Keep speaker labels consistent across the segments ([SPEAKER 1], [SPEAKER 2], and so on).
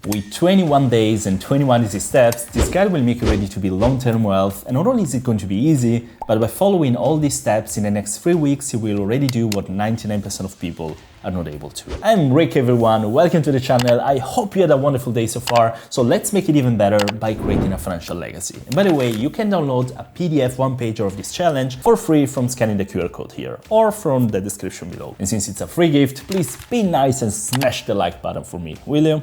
[SPEAKER 1] With 21 days and 21 easy steps, this guide will make you ready to build long-term wealth, and not only is it going to be easy, but by following all these steps in the next 3 weeks, you will already do what 99% of people are not able to. I'm Rick, everyone. Welcome to the channel. I hope you had a wonderful day so far. So let's make it even better by creating a financial legacy. And by the way, you can download a PDF one-pager of this challenge for free from scanning the QR code here or from the description below. And since it's a free gift, please be nice and smash the like button for me, will you?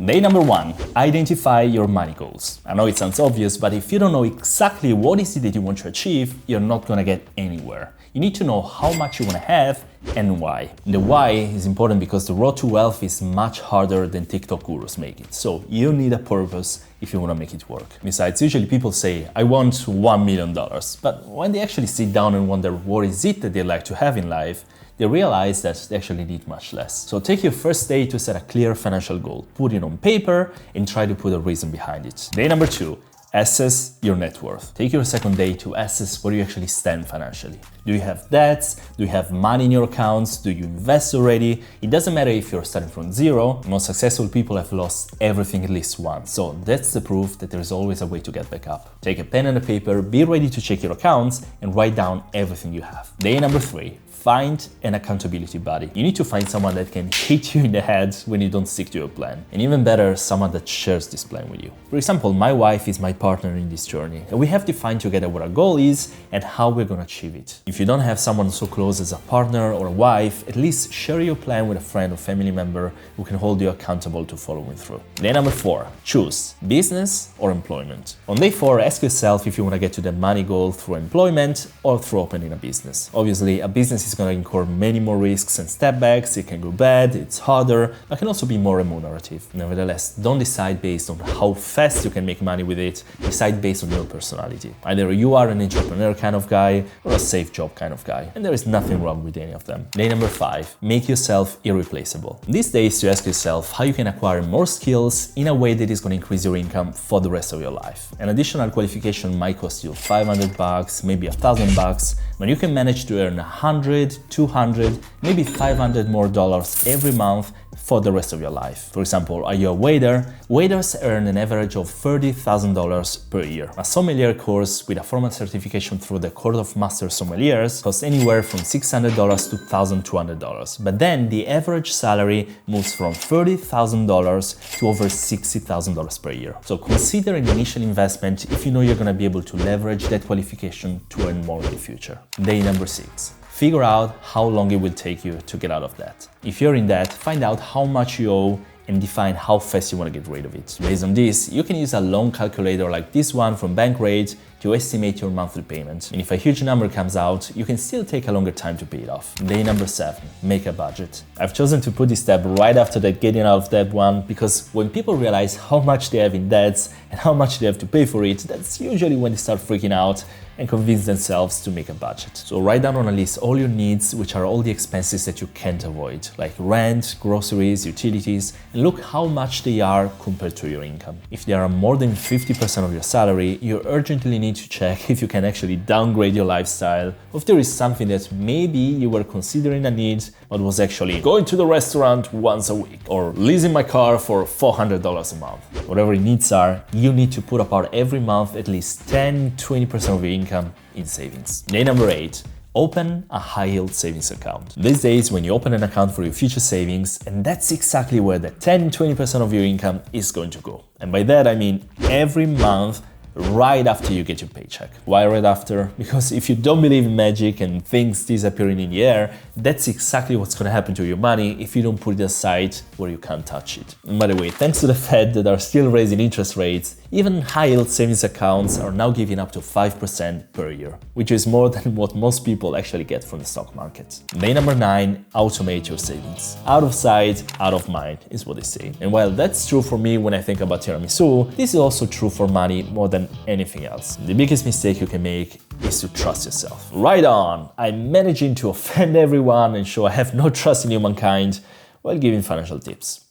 [SPEAKER 1] Day number 1, identify your money goals. I know it sounds obvious, but if you don't know exactly what is it that you want to achieve, you're not gonna get anywhere. You need to know how much you wanna have and why. The why is important because the road to wealth is much harder than TikTok gurus make it. So you need a purpose if you wanna make it work. Besides, usually people say, I want $1 million. But when they actually sit down and wonder what is it that they like to have in life, they realize that they actually need much less. So take your first day to set a clear financial goal, put it on paper, and try to put a reason behind it. Day number 2, assess your net worth. Take your second day to assess where you actually stand financially. Do you have debts? Do you have money in your accounts? Do you invest already? It doesn't matter if you're starting from zero. Most successful people have lost everything at least once. So that's the proof that there's always a way to get back up. Take a pen and a paper, be ready to check your accounts, and write down everything you have. Day number 3, find an accountability buddy. You need to find someone that can hit you in the head when you don't stick to your plan. And even better, someone that shares this plan with you. For example, my wife is my partner in this journey, and we have defined together what our goal is and how we're gonna achieve it. If you don't have someone so close as a partner or a wife, at least share your plan with a friend or family member who can hold you accountable to following through. Day number 4, choose business or employment. On day 4, ask yourself if you wanna get to the money goal through employment or through opening a business. Obviously, a business is going to incur many more risks and stepbacks. It can go bad, it's harder, but can also be more remunerative. Nevertheless, don't decide based on how fast you can make money with it, decide based on your personality. Either you are an entrepreneur kind of guy or a safe job kind of guy, and there is nothing wrong with any of them. Day number 5, make yourself irreplaceable. These days, you ask yourself how you can acquire more skills in a way that is going to increase your income for the rest of your life. An additional qualification might cost you $500, maybe $1,000, but you can manage to earn 100, 200, maybe 500 more dollars every month for the rest of your life. For example, are you a waiter? Waiters earn an average of $30,000 per year. A sommelier course with a formal certification through the Court of Master Sommeliers costs anywhere from $600 to $1,200. But then the average salary moves from $30,000 to over $60,000 per year. So consider an initial investment if you know you're gonna be able to leverage that qualification to earn more in the future. Day number 6. Figure out how long it will take you to get out of debt. If you're in debt, find out how much you owe and define how fast you want to get rid of it. Based on this, you can use a loan calculator like this one from Bankrate to estimate your monthly payment. And if a huge number comes out, you can still take a longer time to pay it off. Day number 7, make a budget. I've chosen to put this step right after that getting out of debt one because when people realize how much they have in debts and how much they have to pay for it, that's usually when they start freaking out and convince themselves to make a budget. So write down on a list all your needs, which are all the expenses that you can't avoid, like rent, groceries, utilities, and look how much they are compared to your income. If they are more than 50% of your salary, you urgently need to check if you can actually downgrade your lifestyle, or if there is something that maybe you were considering a need, but was actually going to the restaurant once a week, or leasing my car for $400 a month. Whatever your needs are, you need to put apart every month at least 10-20% of your income in savings. Day number 8, open a high-yield savings account. These days, when you open an account for your future savings, and that's exactly where the 10-20% of your income is going to go. And by that, I mean every month, right after you get your paycheck. Why right after? Because if you don't believe in magic and things disappearing in the air, that's exactly what's gonna happen to your money if you don't put it aside where you can't touch it. And by the way, thanks to the Fed that are still raising interest rates, even high-yield savings accounts are now giving up to 5% per year, which is more than what most people actually get from the stock market. Day number 9, automate your savings. Out of sight, out of mind is what they say. And while that's true for me when I think about tiramisu, this is also true for money more than anything else. The biggest mistake you can make is to trust yourself. Right on, I'm managing to offend everyone and show I have no trust in humankind while giving financial tips.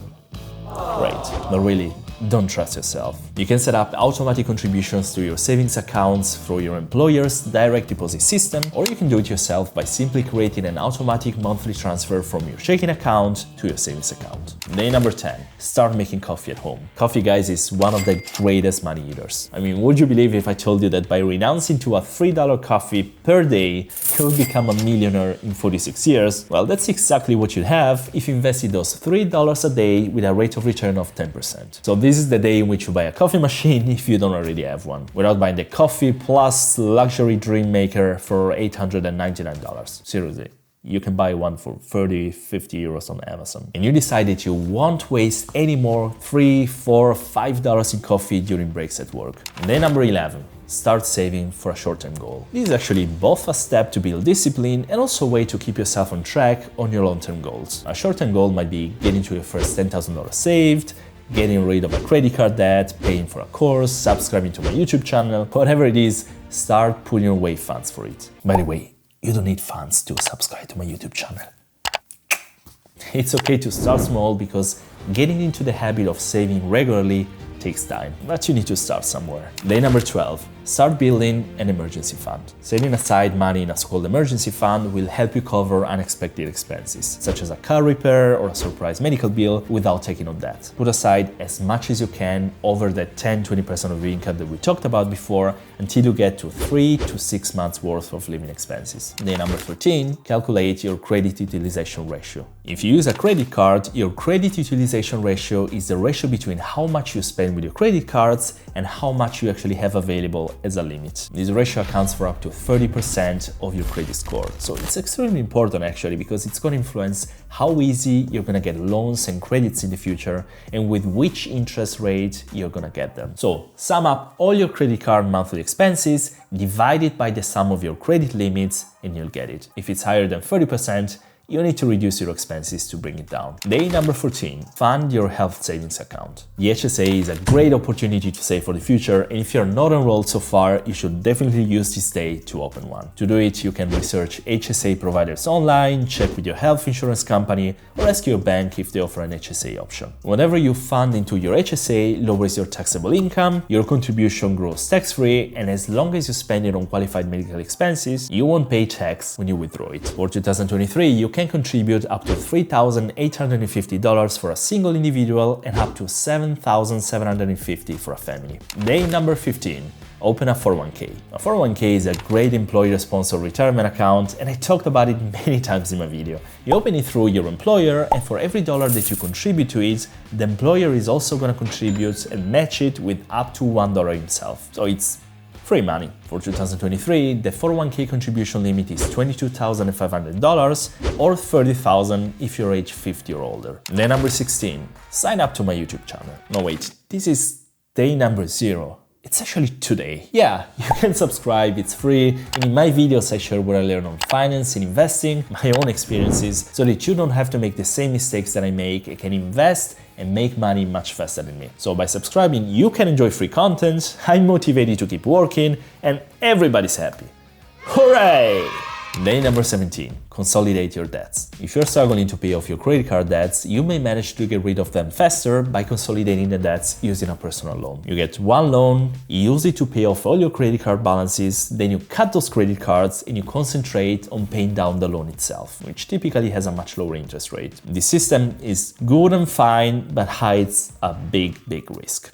[SPEAKER 1] Great, but really, don't trust yourself. You can set up automatic contributions to your savings accounts through your employer's direct deposit system, or you can do it yourself by simply creating an automatic monthly transfer from your checking account to your savings account. Day number 10. Start making coffee at home. Coffee, guys, is one of the greatest money eaters. I mean, would you believe if I told you that by renouncing to a $3 coffee per day, you will become a millionaire in 46 years? Well, that's exactly what you'd have if you invested those $3 a day with a rate of return of 10%. So this is the day in which you buy a coffee machine if you don't already have one, without buying the coffee plus luxury dream maker for $899. Seriously. You can buy one for 30, 50 euros on Amazon. And you decide that you won't waste any more $3, $4, $5 in coffee during breaks at work. And day number 11. Start saving for a short-term goal. This is actually both a step to build discipline and also a way to keep yourself on track on your long-term goals. A short-term goal might be getting to your first $10,000 saved, getting rid of a credit card debt, paying for a course, subscribing to my YouTube channel, whatever it is, start putting away funds for it. By the way, you don't need funds to subscribe to my YouTube channel. It's okay to start small because getting into the habit of saving regularly takes time, but you need to start somewhere. Day number 12. Start building an emergency fund. Setting aside money in a so-called emergency fund will help you cover unexpected expenses, such as a car repair or a surprise medical bill, without taking on debt. Put aside as much as you can over the 10-20% of your income that we talked about before until you get to 3 to 6 months worth of living expenses. Day number 13. Calculate your credit utilization ratio. If you use a credit card, your credit utilization ratio is the ratio between how much you spend with your credit cards and how much you actually have available as a limit. This ratio accounts for up to 30% of your credit score. So it's extremely important actually, because it's going to influence how easy you're going to get loans and credits in the future and with which interest rate you're going to get them. So sum up all your credit card monthly expenses, divide it by the sum of your credit limits, and you'll get it. If it's higher than 30%, you need to reduce your expenses to bring it down. Day number 14. Fund your health savings account. The HSA is a great opportunity to save for the future, and if you're not enrolled so far, you should definitely use this day to open one. To do it, you can research HSA providers online, check with your health insurance company, or ask your bank if they offer an HSA option. Whenever you fund into your HSA, lowers your taxable income, your contribution grows tax-free, and as long as you spend it on qualified medical expenses, you won't pay tax when you withdraw it. For 2023, you can contribute up to $3,850 for a single individual and up to $7,750 for a family. Day number 15. Open a 401k. A 401k is a great employer-sponsored retirement account, and I talked about it many times in my video. You open it through your employer, and for every dollar that you contribute to it, the employer is also going to contribute and match it with up to $1 himself. So it's free money. For 2023, the 401k contribution limit is $22,500 or $30,000 if you're age 50 or older. Day number 16. Sign up to my YouTube channel. No, wait, this is day number 0. It's actually today. Yeah, you can subscribe, it's free, and in my videos I share what I learn on finance and investing, my own experiences, so that you don't have to make the same mistakes that I make and can invest and make money much faster than me. So by subscribing, you can enjoy free content, I'm motivated to keep working, and everybody's happy. Hooray! Day number 17. Consolidate your debts. If you're struggling to pay off your credit card debts, you may manage to get rid of them faster by consolidating the debts using a personal loan. You get one loan, you use it to pay off all your credit card balances, then you cut those credit cards and you concentrate on paying down the loan itself, which typically has a much lower interest rate. This system is good and fine, but hides a big risk.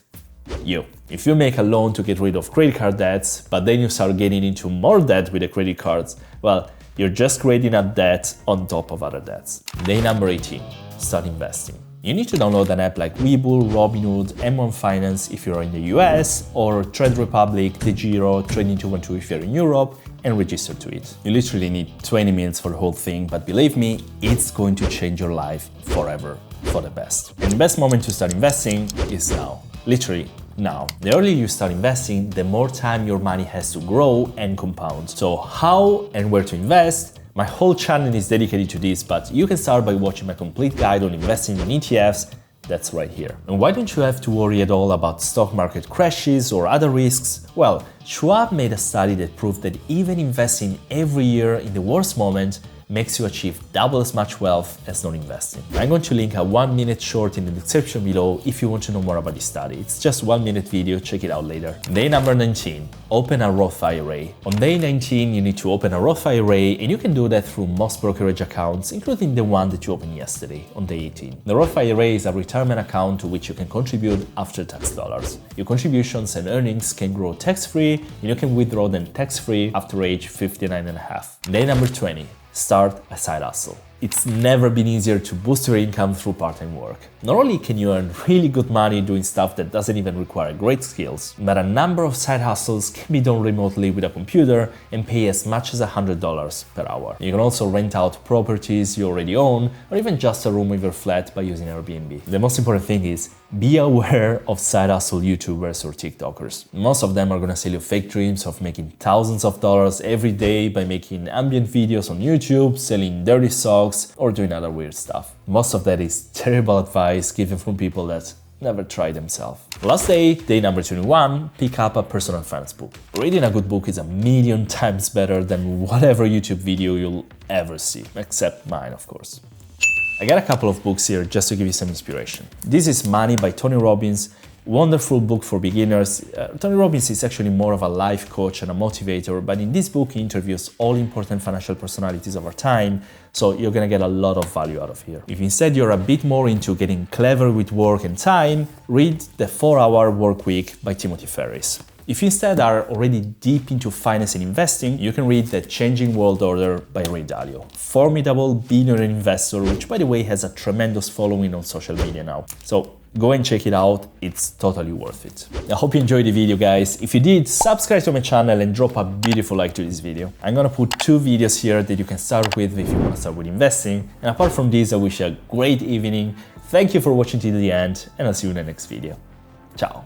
[SPEAKER 1] If you make a loan to get rid of credit card debts, but then you start getting into more debt with the credit cards, well, you're just creating a debt on top of other debts. Day number 18. Start investing. You need to download an app like Webull, Robinhood, M1 Finance if you're in the US, or Trade Republic, DeGiro, Trading212 if you're in Europe, and register to it. You literally need 20 minutes for the whole thing, but believe me, it's going to change your life forever for the best. And the best moment to start investing is now. Literally now. The earlier you start investing, the more time your money has to grow and compound. So how and where to invest? My whole channel is dedicated to this, but you can start by watching my complete guide on investing in ETFs. That's right here. And why don't you have to worry at all about stock market crashes or other risks? Well, Schwab made a study that proved that even investing every year in the worst moment makes you achieve double as much wealth as non-investing. I'm going to link a 1-minute short in the description below if you want to know more about this study. It's just 1-minute video, check it out later. Day number 19, open a Roth IRA. On day 19, you need to open a Roth IRA, and you can do that through most brokerage accounts, including the one that you opened yesterday, on day 18. The Roth IRA is a retirement account to which you can contribute after-tax dollars. Your contributions and earnings can grow tax-free, and you can withdraw them tax-free after age 59 and a half. Day number 20, start a side hustle. It's never been easier to boost your income through part-time work. Not only can you earn really good money doing stuff that doesn't even require great skills, but a number of side hustles can be done remotely with a computer and pay as much as $100 per hour. You can also rent out properties you already own, or even just a room with your flat by using Airbnb. The most important thing is, be aware of side hustle YouTubers or TikTokers. Most of them are gonna sell you fake dreams of making thousands of dollars every day by making ambient videos on YouTube, selling dirty socks, or doing other weird stuff. Most of that is terrible advice given from people that never tried themselves. Last day, day number 21, pick up a personal finance book. Reading a good book is 1,000,000 times better than whatever YouTube video you'll ever see, except mine, of course. I got a couple of books here just to give you some inspiration. This is Money by Tony Robbins. Wonderful book for beginners. Tony Robbins is actually more of a life coach and a motivator, but in this book he interviews all important financial personalities of our time, so you're gonna get a lot of value out of here. If instead you're a bit more into getting clever with work and time, read The 4-Hour Workweek by Timothy Ferriss. If you instead are already deep into finance and investing, you can read The Changing World Order by Ray Dalio. Formidable billionaire investor, which by the way has a tremendous following on social media now. So go and check it out, it's totally worth it. I hope you enjoyed the video, guys. If you did, subscribe to my channel and drop a beautiful like to this video. I'm gonna put 2 videos here that you can start with if you wanna start with investing. And apart from this, I wish you a great evening. Thank you for watching till the end, and I'll see you in the next video. Ciao.